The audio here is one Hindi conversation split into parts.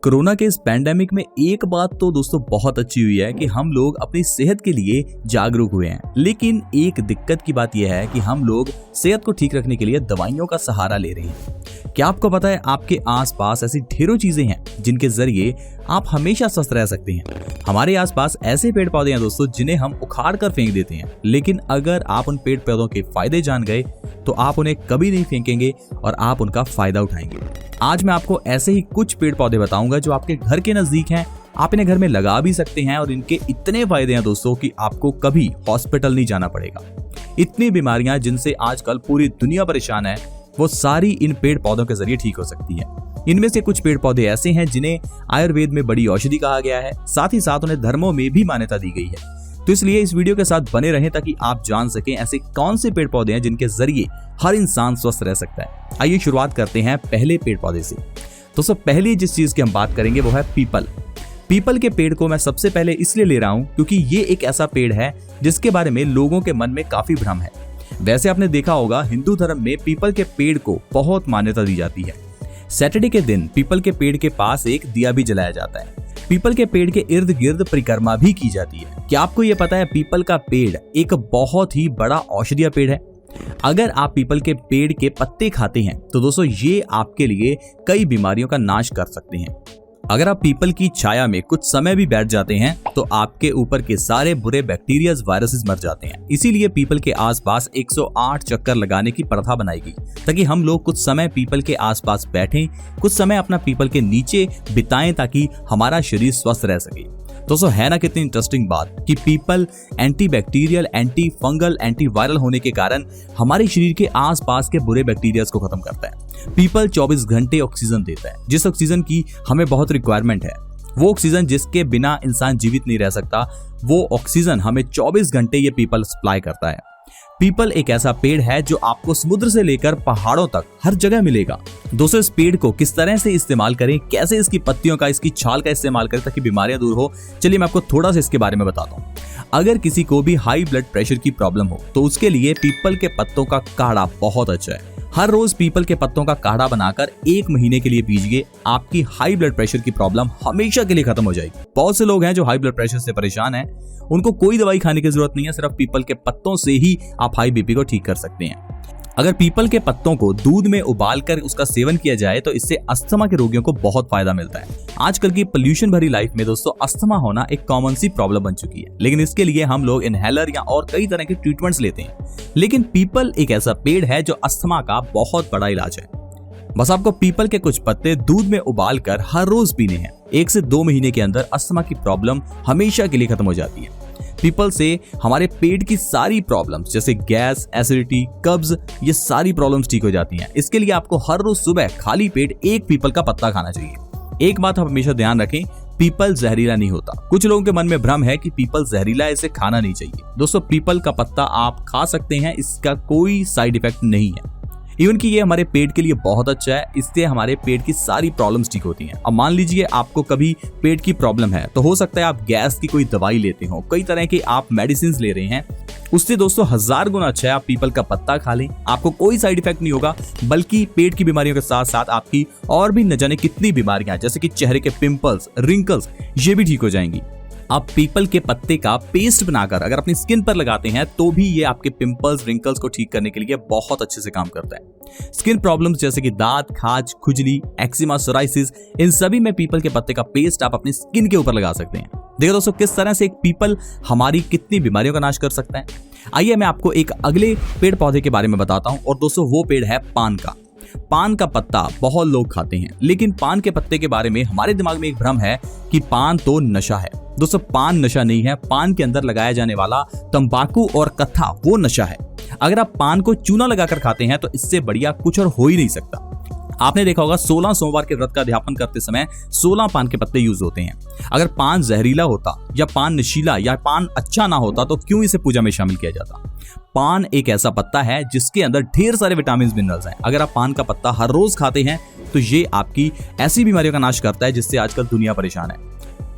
कोरोना के इस पैंडेमिक में एक बात तो दोस्तों बहुत अच्छी हुई है कि हम लोग अपनी सेहत के लिए जागरूक हुए हैं। लेकिन एक दिक्कत की बात यह है कि हम लोग सेहत को ठीक रखने के लिए दवाइयों का सहारा ले रहे हैं। क्या आपको पता है आपके आसपास ऐसी ढेरों चीजें हैं जिनके जरिए आप हमेशा स्वस्थ रह सकते हैं। हमारे आसपास ऐसे पेड़ पौधे हैं दोस्तों जिन्हें हम उखाड़ कर फेंक देते हैं, लेकिन अगर आप उन पेड़ पौधों के फायदे जान गए तो आप उन्हें कभी नहीं फेंकेंगे और आप उनका फायदा उठाएंगे। आज मैं आपको ऐसे ही कुछ पेड़ पौधे बताऊंगा जो आपके घर के नजदीक हैं, आप इन्हें घर में लगा भी सकते हैं और इनके इतने फायदे हैं दोस्तों कि आपको कभी हॉस्पिटल नहीं जाना पड़ेगा। इतनी बीमारियां जिनसे आजकल पूरी दुनिया परेशान है, वो सारी इन पेड़ पौधों के जरिए ठीक हो सकती है। इनमें से कुछ पेड़ पौधे ऐसे हैं जिन्हें आयुर्वेद में बड़ी औषधि कहा गया है, साथ ही साथ उन्हें धर्मों में भी मान्यता दी गई है। तो इसलिए इस वीडियो के साथ बने रहें ताकि आप जान सकें ऐसे कौन से पेड़ पौधे हैं जिनके जरिए हर इंसान स्वस्थ रह सकता है। आइए शुरुआत करते हैं पहले पेड़ पौधे से। दोस्तों पहली जिस चीज की हम बात करेंगे वो है पीपल। पीपल के पेड़ को मैं सबसे पहले इसलिए ले रहा हूं क्योंकि ये एक ऐसा पेड़ है जिसके बारे में लोगों के मन में काफी भ्रम है। वैसे आपने देखा होगा हिंदू धर्म में पीपल के पेड़ को बहुत मान्यता दी जाती है। सैटरडे के दिन पीपल के पेड़ के पास एक दिया भी जलाया जाता है। पीपल के पेड़ के इर्द गिर्द परिक्रमा भी की जाती है। क्या आपको यह पता है पीपल का पेड़ एक बहुत ही बड़ा औषधीय पेड़ है। अगर आप पीपल के पेड़ के पत्ते खाते हैं तो दोस्तों ये आपके लिए कई बीमारियों का नाश कर सकते हैं। अगर आप पीपल की छाया में कुछ समय भी बैठ जाते हैं तो आपके ऊपर के सारे बुरे बैक्टीरिया वायरसेस मर जाते हैं। इसीलिए पीपल के आसपास 108 चक्कर लगाने की प्रथा बनाई गई ताकि हम लोग कुछ समय पीपल के आसपास बैठें, कुछ समय अपना पीपल के नीचे बिताएं ताकि हमारा शरीर स्वस्थ रह सके। दोस्तों है ना कितनी इंटरेस्टिंग बात कि people antibacterial, anti fungal, anti viral होने के कारण हमारे शरीर के आसपास के बुरे बैक्टीरिया को खत्म करता है। पीपल 24 घंटे ऑक्सीजन देता है, जिस ऑक्सीजन की हमें बहुत रिक्वायरमेंट है। वो ऑक्सीजन जिसके बिना इंसान जीवित नहीं रह सकता, वो ऑक्सीजन हमें 24 घंटे ये पीपल सप्लाई करता है। पीपल एक ऐसा पेड़ है जो आपको समुद्र से लेकर पहाड़ों तक हर जगह मिलेगा। दोस्तों इस पेड़ को किस तरह से इस्तेमाल करें, कैसे इसकी पत्तियों का, इसकी छाल का इस्तेमाल करें ताकि बीमारियां दूर हो, चलिए मैं आपको थोड़ा सा इसके बारे में बताता हूँ। अगर किसी को भी हाई ब्लड प्रेशर की प्रॉब्लम हो तो उसके लिए पीपल के पत्तों का काढ़ा बहुत अच्छा है। हर रोज पीपल के पत्तों का काढ़ा बनाकर 1 महीने के लिए पीजिए, आपकी हाई ब्लड प्रेशर की प्रॉब्लम हमेशा के लिए खत्म हो जाएगी। बहुत से लोग हैं जो हाई ब्लड प्रेशर से परेशान हैं, उनको कोई दवाई खाने की जरूरत नहीं है, सिर्फ पीपल के पत्तों से ही आप हाई बीपी को ठीक कर सकते हैं। अगर पीपल के पत्तों को दूध में उबालकर उसका सेवन किया जाए तो इससे अस्थमा के रोगियों को बहुत फायदा मिलता है। आजकल की पोल्यूशन भरी लाइफ में दोस्तों अस्थमा होना एक कॉमन सी प्रॉब्लम बन चुकी है, लेकिन इसके लिए हम लोग इनहेलर या और कई तरह के ट्रीटमेंट्स लेते हैं। लेकिन पीपल एक ऐसा पेड़ है जो अस्थमा का बहुत बड़ा इलाज है। बस आपको पीपल के कुछ पत्ते दूध में उबालकर हर रोज पीने हैं। 1 से 2 महीने के अंदर अस्थमा की प्रॉब्लम हमेशा के लिए खत्म हो जाती है। पीपल से हमारे पेट की सारी प्रॉब्लम्स जैसे गैस, एसिडिटी, कब्ज, ये सारी प्रॉब्लम्स ठीक हो जाती हैं। इसके लिए आपको हर रोज सुबह खाली पेट एक पीपल का पत्ता खाना चाहिए। एक बात आप हमेशा ध्यान रखें, पीपल जहरीला नहीं होता। कुछ लोगों के मन में भ्रम है कि पीपल जहरीला है, इसे खाना नहीं चाहिए। दोस्तों पीपल का पत्ता आप खा सकते हैं, इसका कोई साइड इफेक्ट नहीं है। इवन कि ये हमारे पेट के लिए बहुत अच्छा है, इससे हमारे पेट की सारी प्रॉब्लम्स ठीक होती हैं। अब मान लीजिए आपको कभी पेट की प्रॉब्लम है तो हो सकता है आप गैस की कोई दवाई लेते हो, कई तरह के आप मेडिसिन ले रहे हैं, उससे दोस्तों 1000 गुना अच्छा है आप पीपल का पत्ता खा लें। आपको कोई साइड इफेक्ट नहीं होगा, बल्कि पेट की बीमारियों के साथ साथ आपकी और भी न जाने कितनी बीमारियां जैसे कि चेहरे के पिंपल्स, रिंकल्स, ये भी ठीक हो जाएंगी। आप पीपल के पत्ते का पेस्ट बनाकर अगर अपनी स्किन पर लगाते हैं तो भी ये आपके पिंपल्स, रिंकल्स को ठीक करने के लिए बहुत अच्छे से काम करता है। स्किन प्रॉब्लम्स जैसे कि दांत, खाज, खुजली, एक्जिमा, सोराइसिस, इन सभी में पीपल के पत्ते का पेस्ट आप अपनी स्किन के ऊपर लगा सकते हैं। देखो दोस्तों किस तरह से एक पीपल हमारी कितनी बीमारियों का नाश कर सकता है। आइए मैं आपको एक अगले पेड़ पौधे के बारे में बताता हूं, और दोस्तों वो पेड़ है पान का। पान का पत्ता बहुत लोग खाते हैं, लेकिन पान के पत्ते के बारे में हमारे दिमाग में एक भ्रम है कि पान तो नशा है। दोस्तों पान नशा नहीं है, पान के अंदर लगाया जाने वाला तंबाकू और कत्था वो नशा है। अगर आप पान को चूना लगाकर खाते हैं तो इससे बढ़िया कुछ और हो ही नहीं सकता। आपने देखा होगा 16 सोमवार के व्रत का अध्यापन करते समय 16 पान के पत्ते यूज होते हैं। अगर पान जहरीला होता या पान नशीला या पान अच्छा ना होता तो क्यों इसे पूजा में शामिल किया जाता। पान एक ऐसा पत्ता है जिसके अंदर ढेर सारे विटामिन, मिनरल्स हैं। अगर आप पान का पत्ता हर रोज खाते हैं तो ये आपकी ऐसी बीमारियों का नाश करता है जिससे आजकल दुनिया परेशान है।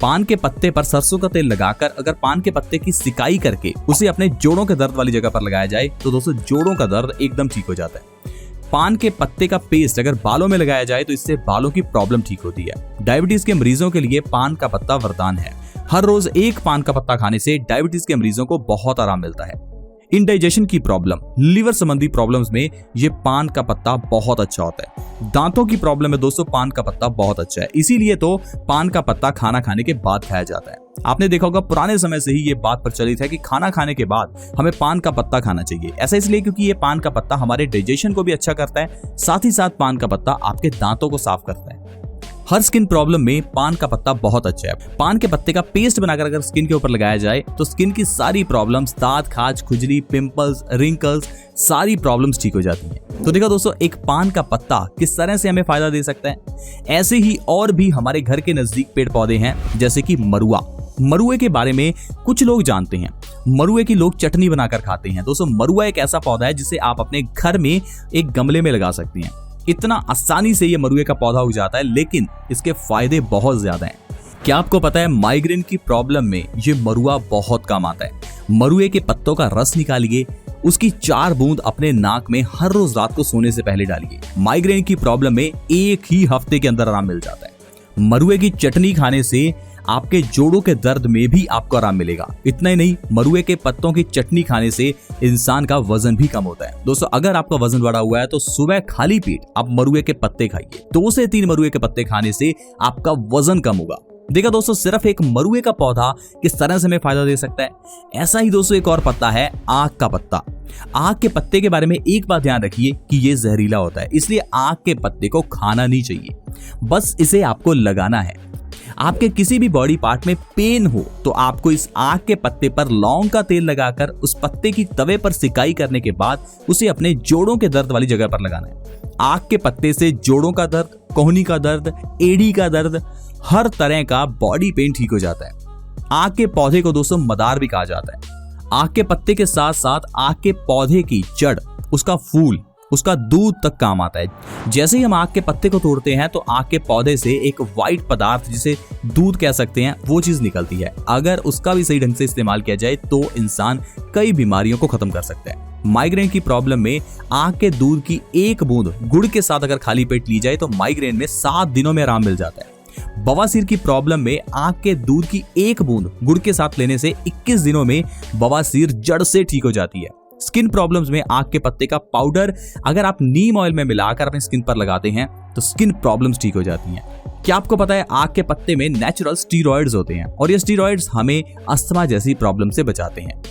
पान के पत्ते पर सरसों का तेल लगाकर अगर पान के पत्ते की सिकाई करके उसे अपने जोड़ों के दर्द वाली जगह पर लगाया जाए तो दोस्तों जोड़ों का दर्द एकदम ठीक हो जाता है। पान के पत्ते का पेस्ट अगर बालों में लगाया जाए तो इससे बालों की प्रॉब्लम ठीक होती है। डायबिटीज के मरीजों के लिए पान का पत्ता वरदान है। हर रोज एक पान का पत्ता खाने से डायबिटीज के मरीजों को बहुत आराम मिलता है। इंडाइजेशन की प्रॉब्लम, लीवर संबंधी प्रॉब्लम्स में ये पान का पत्ता बहुत अच्छा होता है। दांतों की प्रॉब्लम में दोस्तों पान का पत्ता बहुत अच्छा है, इसीलिए तो पान का पत्ता खाना खाने के बाद खाया जाता है। आपने देखा होगा पुराने समय से ही ये बात प्रचलित है कि खाना खाने के बाद हमें पान का पत्ता खाना चाहिए। ऐसा इसलिए क्योंकि ये पान का पत्ता हमारे डाइजेशन को भी अच्छा करता है, साथ ही साथ पान का पत्ता आपके दांतों को साफ करता है। हर स्किन प्रॉब्लम में पान का पत्ता बहुत अच्छा है। पान के पत्ते का पेस्ट बनाकर अगर स्किन के ऊपर लगाया जाए तो स्किन की सारी प्रॉब्लम्स, दांत, खाज, खुजली, पिंपल्स, रिंकल्स, सारी प्रॉब्लम्स ठीक हो जाती हैं। तो देखो दोस्तों, एक पान का पत्ता किस तरह से हमें फायदा दे सकता है। ऐसे ही और भी हमारे घर के नजदीक पेड़ पौधे हैं, जैसे कि मरुआ। मरुए के बारे में कुछ लोग जानते हैं। मरुए की लोग चटनी बनाकर खाते हैं। दोस्तों, मरुआ एक ऐसा पौधा है जिसे आप अपने घर में एक गमले में लगा सकते हैं। इतना आसानी से ये मरुए का पौधा उग जाता है, लेकिन इसके फायदे बहुत ज्यादा हैं। क्या आपको पता है माइग्रेन की प्रॉब्लम में ये मरुआ बहुत काम आता है। मरुए के पत्तों का रस निकालिए, उसकी 4 बूंद अपने नाक में हर रोज रात को सोने से पहले डालिए। माइग्रेन की प्रॉब्लम में एक ही हफ्ते के अंदर आराम मिल जाता है। मरुए की चटनी खाने से आपके जोड़ों के दर्द में भी आपको आराम मिलेगा। इतना ही नहीं, मरुए के पत्तों की चटनी खाने से इंसान का वजन भी कम होता है। दोस्तों, अगर आपका वजन बढ़ा हुआ है तो सुबह खाली पेट आप मरुए के पत्ते खाइए। 2 से 3 मरुए के पत्ते खाने से आपका वजन कम होगा। देखा दोस्तों, सिर्फ एक मरुए का पौधा किस तरह से हमें फायदा दे सकता है। ऐसा ही दोस्तों एक और पत्ता है, आक का पत्ता। आक के पत्ते के बारे में एक बात ध्यान रखिए कि ये जहरीला होता है, इसलिए आक के पत्ते को खाना नहीं चाहिए, बस इसे आपको लगाना है। आपके किसी भी बॉडी पार्ट में पेन हो तो आपको इस आक के पत्ते पर लौंग का तेल लगाकर उस पत्ते की तवे पर सिकाई करने के बाद उसे अपने जोड़ों के दर्द वाली जगह पर लगाना है। आक के पत्ते से जोड़ों का दर्द, कोहनी का दर्द, एड़ी का दर्द, हर तरह का बॉडी पेन ठीक हो जाता है। आक के पौधे को दोस्तों मदार भी कहा जाता है। आक के पत्ते के साथ साथ आक के पौधे की जड़, उसका फूल, उसका दूध तक काम आता है। जैसे ही हम आक के पत्ते को तोड़ते हैं तो आक के पौधे से एक वाइट पदार्थ, जिसे दूध कह सकते हैं, वो चीज निकलती है। अगर उसका भी सही ढंग से इस्तेमाल किया जाए तो इंसान कई बीमारियों को खत्म कर सकता है। माइग्रेन की प्रॉब्लम में आक के दूध की 1 बूंद गुड़ के साथ अगर खाली पेट ली जाए तो माइग्रेन में 7 दिनों में आराम मिल जाता है। बवासीर की प्रॉब्लम में आक के दूध की 1 बूंद गुड़ के साथ लेने से 21 दिनों में बवासीर जड़ से ठीक हो जाती है। स्किन प्रॉब्लम्स में आक के पत्ते का पाउडर अगर आप नीम ऑयल में मिलाकर अपने स्किन पर लगाते हैं तो स्किन प्रॉब्लम्स ठीक हो जाती हैं। क्या आपको पता है आक के पत्ते में नेचुरल स्टीरॉइड्स होते हैं और ये स्टीरॉइड्स हमें अस्थमा जैसी प्रॉब्लम से बचाते हैं।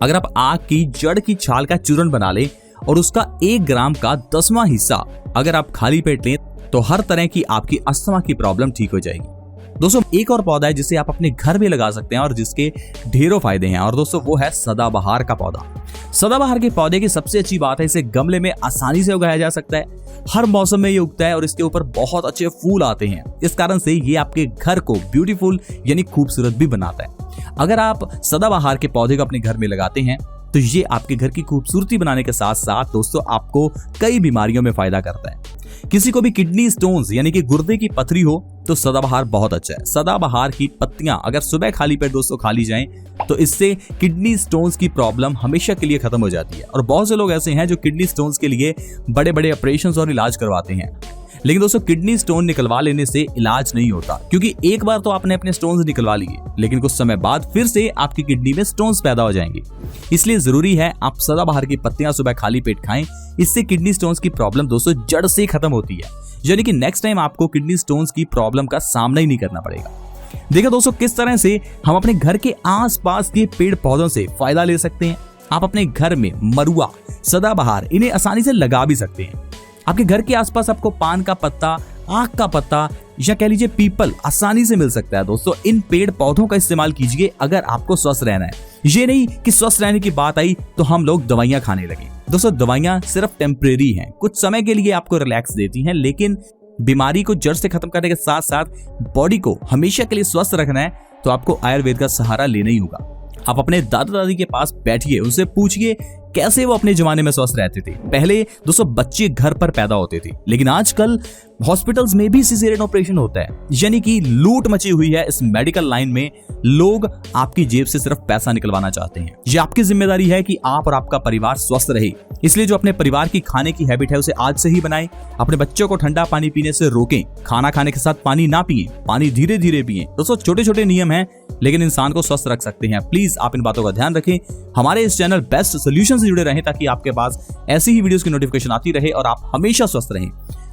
अगर आप आक की जड़ की छाल का चूर्ण बना लें और उसका 1 ग्राम का 10वां हिस्सा अगर आप खाली पेट लें तो हर तरह की आपकी अस्थमा की प्रॉब्लम ठीक हो जाएगी। दोस्तों, एक और पौधा है जिसे आप अपने घर में लगा सकते हैं और जिसके ढेरों फायदे हैं, और दोस्तों वो है सदाबहार का पौधा। सदाबहार के पौधे की सबसे अच्छी बात है इसे गमले में आसानी से उगाया जा सकता है। हर मौसम में ये उगता है और इसके ऊपर बहुत अच्छे फूल आते हैं। इस कारण से ये आपके घर को ब्यूटीफुल यानी खूबसूरत भी बनाता है। अगर आप सदाबहार के पौधे को अपने घर में लगाते हैं तो ये आपके घर की खूबसूरती बनाने के साथ साथ दोस्तों आपको कई बीमारियों में फायदा करता है। किसी को भी किडनी स्टोन्स यानी कि गुर्दे की पथरी हो तो सदाबहार बहुत अच्छा है। सदाबहार की पत्तियां अगर सुबह खाली पेट दोस्तों खा ली जाएं तो इससे किडनी स्टोन्स की प्रॉब्लम हमेशा के लिए खत्म हो जाती है। और बहुत से लोग ऐसे हैं जो किडनी स्टोन्स के लिए बड़े बड़े ऑपरेशंस और इलाज करवाते हैं, लेकिन दोस्तों किडनी स्टोन निकलवा लेने से इलाज नहीं होता, क्योंकि एक बार तो आपने अपने स्टोन्स निकलवा लिए लेकिन कुछ समय बाद फिर से आपकी किडनी में स्टोन्स पैदा हो जाएंगे। इसलिए जरूरी है आप सदाबहार की पत्तियां सुबह खाली पेट खाएं। इससे किडनी स्टोन्स की प्रॉब्लम दोस्तों जड़ से खत्म होती है, यानी कि नेक्स्ट टाइम आपको किडनी स्टोन्स की प्रॉब्लम का सामना ही नहीं करना पड़ेगा। देखो दोस्तों किस तरह से हम अपने घर के आसपास के पेड़ पौधों से फायदा ले सकते हैं। आप अपने घर में मरुआ, सदाबहार इन्हें आसानी से लगा भी सकते हैं। आपके घर के आसपास आपको पान का पत्ता, आक का पत्ता या कह लीजिए पीपल आसानी से मिल सकता है। दोस्तों इन पेड़ पौधों का इस्तेमाल कीजिए अगर आपको स्वस्थ रहना है। ये नहीं कि स्वस्थ रहने की बात आई तो हम लोग दवाइयां खाने लगे। दोस्तों दवाइयां सिर्फ टेम्परेरी हैं, कुछ समय के लिए आपको रिलैक्स देती हैं, लेकिन बीमारी को जड़ से खत्म करने के साथ साथ बॉडी को हमेशा के लिए स्वस्थ रखना है तो आपको आयुर्वेद का सहारा लेना ही होगा। आप अपने दादा दादी के पास बैठिए, उनसे पूछिए कैसे वो अपने जमाने में स्वस्थ रहते थे। पहले दोस्तों बच्चे घर पर पैदा होते थे, लेकिन आजकल हॉस्पिटल्स में भी सिजेरियन ऑपरेशन होता है, यानी कि लूट मची हुई है इस मेडिकल लाइन में। लोग आपकी जेब से सिर्फ पैसा निकलवाना चाहते हैं। ये आपकी जिम्मेदारी है कि आप और आपका परिवार स्वस्थ रहे, इसलिए जो अपने परिवार की खाने की हैबिट है उसे आज से ही बनाएं। अपने बच्चों को ठंडा पानी पीने से रोकें, खाना खाने के साथ पानी ना पिएं, पानी धीरे धीरे पिएं। दोस्तों छोटे छोटे नियम हैं लेकिन इंसान को स्वस्थ रख सकते हैं। प्लीज आप इन बातों का ध्यान रखें। हमारे इस चैनल बेस्ट सोल्यूशन से जुड़े रहें ताकि आपके पास ऐसी ही वीडियोस की नोटिफिकेशन आती रहे और आप हमेशा स्वस्थ रहें।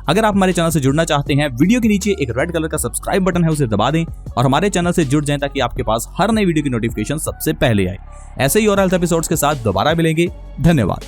अगर आप हमारे चैनल से जुड़ना चाहते हैं, वीडियो के नीचे एक रेड कलर का सब्सक्राइब बटन है, उसे दबा दें और हमारे चैनल से जुड़ जाएं ताकि आपके पास हर नई वीडियो की नोटिफिकेशन सबसे पहले आए। ऐसे ही और हेल्थ एपिसोड्स के साथ दोबारा मिलेंगे। धन्यवाद।